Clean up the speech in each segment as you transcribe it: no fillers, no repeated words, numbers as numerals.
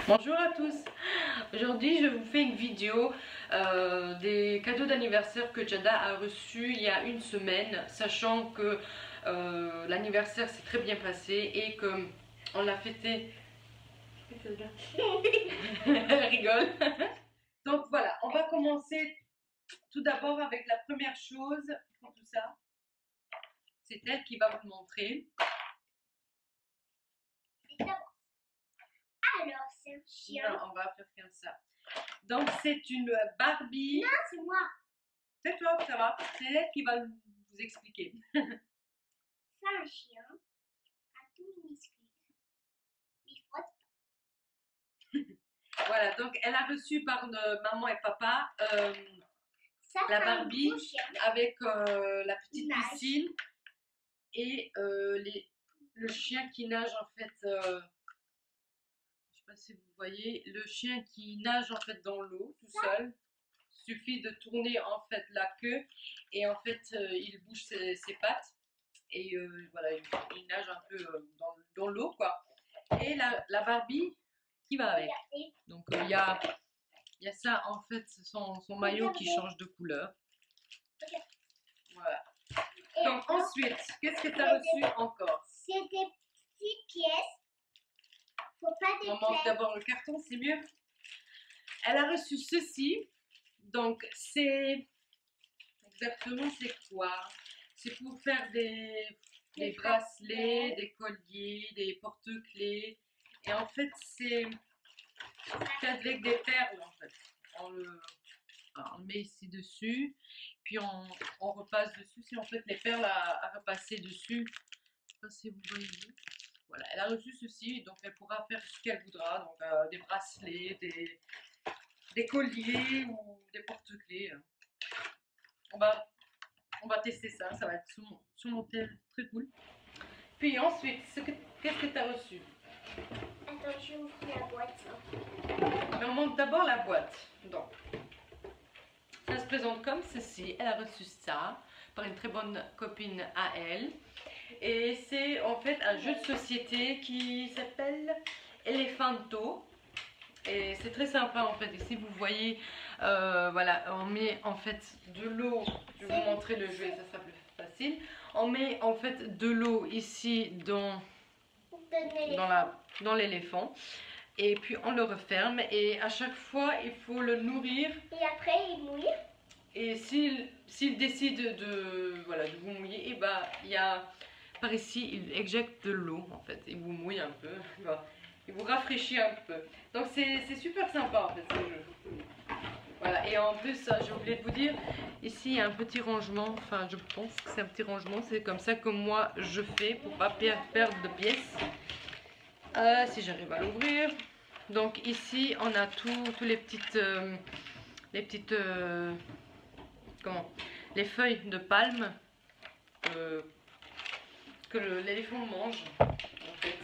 Bonjour à tous. Aujourd'hui je vous fais une vidéo des cadeaux d'anniversaire que Jada a reçus il y a une semaine, sachant que l'anniversaire s'est très bien passé et que on l'a fêté. Elle rigole. Donc voilà, on va commencer tout d'abord avec la première chose pour tout ça. C'est elle qui va vous montrer. Alors, c'est un chien. Non, on va faire comme ça. Donc c'est une Barbie. Non, c'est moi. C'est toi, ça va. C'est elle qui va vous expliquer. C'est un chien. Un tout minuscule. Il frotte. Voilà, donc elle a reçu par maman et papa Ça, la c'est un Barbie gros chien. avec la petite Nage. piscine et le chien qui nage en fait. Je sais pas si vous voyez, le chien qui nage en fait dans l'eau tout seul. Il suffit de tourner en fait la queue et en fait il bouge ses pattes et voilà, il nage un peu dans l'eau quoi. Et la Barbie qui va avec. Regardez. Donc il y a ça en fait, son maillot qui change de couleur. Voilà. Et Donc alors, ensuite, qu'est-ce que tu as reçu encore? c'est des petites pièces. Faut pas On montre déplaire. d'abord le carton, c'est mieux. Elle a reçu ceci. Donc c'est exactement c'est quoi? C'est pour faire des bracelets, des colliers, des porte-clés. Et en fait c'est fait avec des perles en fait. On met ici dessus, puis on repasse dessus. C'est en fait les perles à repasser dessus. Je ne sais pas si vous voyez. Voilà, elle a reçu ceci, donc elle pourra faire ce qu'elle voudra. Donc des bracelets, des colliers ou des porte-clés. On va tester ça, ça va être sur mon tel, très cool. Puis ensuite, qu'est-ce que tu as reçu? Attends, je ouvre la boîte. Mais on montre d'abord la boîte. Donc, ça se présente comme ceci. Elle a reçu ça par une très bonne copine à elle. Et c'est en fait un jeu de société qui s'appelle Elephanto. Et c'est très sympa en fait. Ici vous voyez, voilà, on met en fait de l'eau. Je vais vous montrer le jeu, ça sera plus facile. On met en fait de l'eau ici dans l'éléphant. Et puis on le referme et à chaque fois il faut le nourrir. Et après, il mouille. Et s'il décide de vous mouiller, et bah il y a par ici il éjecte de l'eau en fait. Il vous mouille un peu, il vous rafraîchit un peu. Donc c'est super sympa en fait ce jeu. Voilà, et en plus j'ai oublié de vous dire, ici il y a un petit rangement, enfin je pense que c'est un petit rangement, c'est comme ça que moi je fais pour pas perdre de pièces. Si j'arrive à l'ouvrir. Donc ici on a tous les petites les feuilles de palme que l'éléphant mange en fait.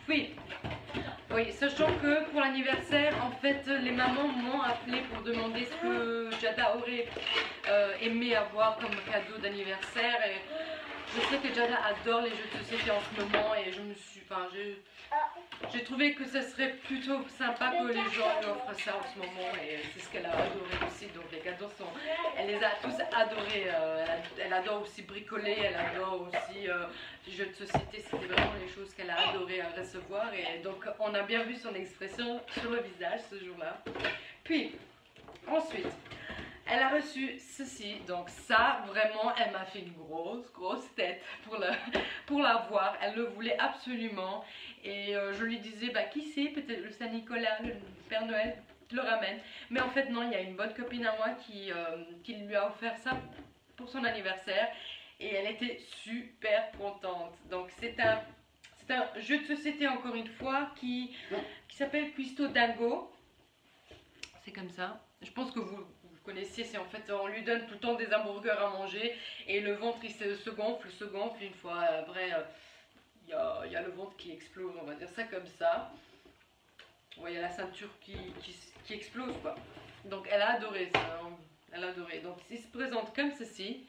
Oui, sachant que pour l'anniversaire, en fait, les mamans m'ont appelé pour demander ce que Jada aurait aimé avoir comme cadeau d'anniversaire. Et je sais que Jada adore les jeux de société en ce moment et j'ai trouvé que ce serait plutôt sympa que les gens lui offrent ça en ce moment et c'est ce qu'elle a adoré aussi. Donc les cadeaux elle les a tous adorés. Elle adore aussi bricoler, elle adore aussi les jeux de société. C'était vraiment les choses qu'elle a adoré à recevoir et donc on a bien vu son expression sur le visage ce jour-là. Puis ensuite, elle a reçu ceci, donc ça vraiment elle m'a fait une grosse tête pour l'avoir. Elle le voulait absolument et je lui disais bah qui sait, peut-être le Saint-Nicolas, le Père Noël le ramène. Mais en fait non, il y a une bonne copine à moi qui lui a offert ça pour son anniversaire et elle était super contente. Donc c'est un jeu de société encore une fois qui s'appelle Quisto Dingo. C'est comme ça. Je pense que vous connaissiez, c'est en fait on lui donne tout le temps des hamburgers à manger et le ventre il se gonfle une fois après il y a le ventre qui explose, on va dire ça comme ça. Ouais, il y a la ceinture qui explose quoi. Donc elle a adoré ça, elle a adoré. Donc il se présente comme ceci.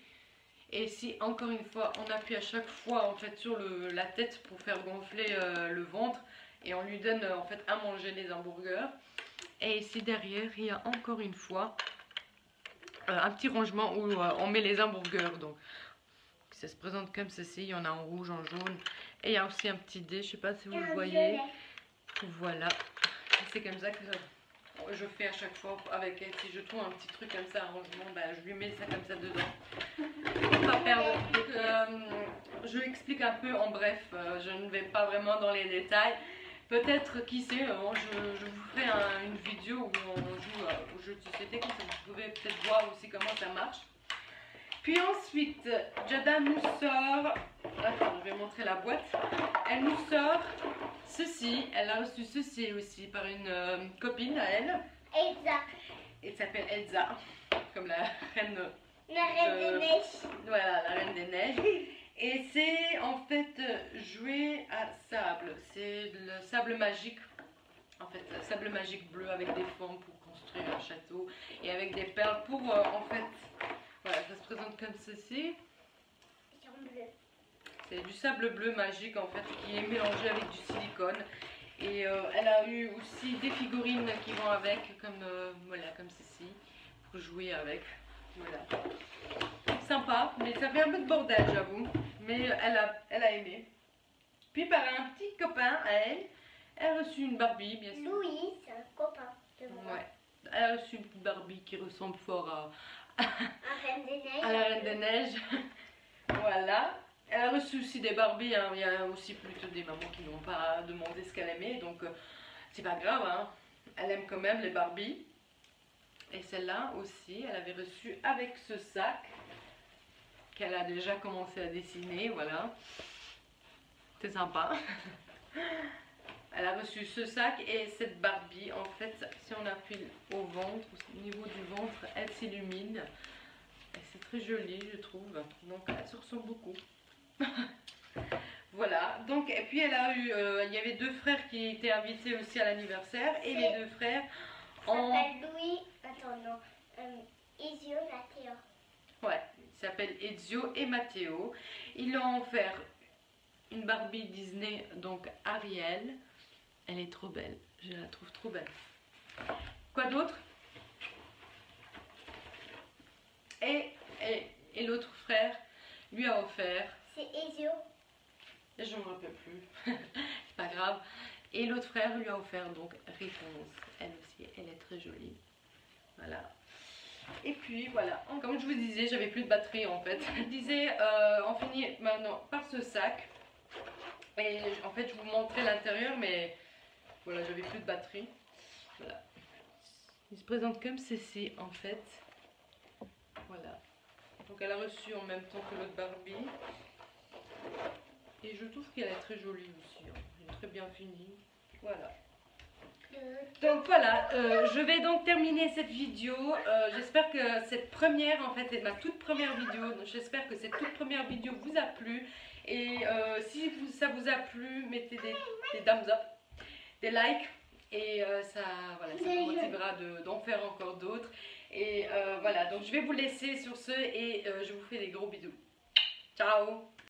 Et si encore une fois on appuie à chaque fois en fait sur la tête pour faire gonfler le ventre, et on lui donne en fait à manger les hamburgers. Et ici derrière, il y a encore une fois un petit rangement où on met les hamburgers. Donc ça se présente comme ceci, il y en a en rouge, en jaune. Et il y a aussi un petit dé, je sais pas si vous le voyez. Voilà, c'est comme ça que je fais à chaque fois avec elle. Si je trouve un petit truc comme ça, un rangement, ben, je lui mets ça comme ça dedans. Pour pas perdre. Donc, je l'explique un peu en bref, je ne vais pas vraiment dans les détails. Peut-être, qui sait, je vous ferai une vidéo où on joue au jeu de société, comme ça vous pouvez peut-être voir aussi comment ça marche. Puis ensuite, Jada nous sort, attends, je vais montrer la boîte, elle nous sort ceci, elle a reçu ceci aussi par une copine à elle. Elsa. Elle s'appelle Elsa, comme la reine. La reine des neiges. Voilà, la reine des neiges. Et c'est en fait jouer à sable, c'est le sable magique. En fait, le sable magique bleu avec des formes pour construire un château et avec des perles pour en fait, voilà, ça se présente comme ceci. C'est du sable bleu magique en fait qui est mélangé avec du silicone. Et elle a eu aussi des figurines qui vont avec, comme voilà, comme ceci, pour jouer avec. Voilà. Sympa, mais ça fait un peu de bordel, j'avoue. Mais elle a aimé. Puis par un petit copain à elle, elle a reçu une Barbie, bien sûr. Louis, c'est un copain de moi. Ouais. Elle a reçu une petite Barbie qui ressemble fort La reine des neiges. à la Reine des Neiges. Voilà. Elle a reçu aussi des Barbies, hein. Il y a aussi plutôt des mamans qui n'ont pas demandé ce qu'elle aimait, donc c'est pas grave, hein. Elle aime quand même les Barbies. Et celle-là aussi, elle avait reçu avec ce sac qu'elle a déjà commencé à dessiner, voilà. C'est sympa. Elle a reçu ce sac et cette Barbie, en fait, si on appuie au ventre, au niveau du ventre, elle s'illumine. Et c'est très joli, je trouve. Donc elle se ressemble beaucoup. Voilà, donc, et puis elle a eu, il y avait deux frères qui étaient invités aussi à l'anniversaire, et les deux frères ont... s'appelle Louis, attends non, Ezio Matteo. Ouais, ils s'appellent Ezio et Matteo. Ils l'ont offert une Barbie Disney, donc Ariel. Elle est trop belle, je la trouve trop belle. Quoi d'autre? Et l'autre frère lui a offert... C'est Ezio. Et je ne me rappelle plus, c'est pas grave. Et l'autre frère lui a offert donc Réponse. Elle aussi, elle est très jolie. Voilà. Et puis voilà, comme je vous disais, j'avais plus de batterie en fait. Je disais, on finit maintenant par ce sac. Et en fait, je vous montrais l'intérieur, mais voilà, j'avais plus de batterie. Voilà. Il se présente comme ceci en fait. Voilà. Donc elle a reçu en même temps que l'autre Barbie. Et je trouve qu'elle est très jolie aussi, hein. Elle est très bien finie. Voilà. Donc voilà, je vais donc terminer cette vidéo. J'espère que cette première, en fait, c'est ma toute première vidéo. J'espère que cette toute première vidéo vous a plu. Et si ça vous a plu, mettez des thumbs up, des likes. Et ça, voilà, ça me motivera d'en faire encore d'autres. Et voilà, donc je vais vous laisser sur ce et je vous fais des gros bisous. Ciao!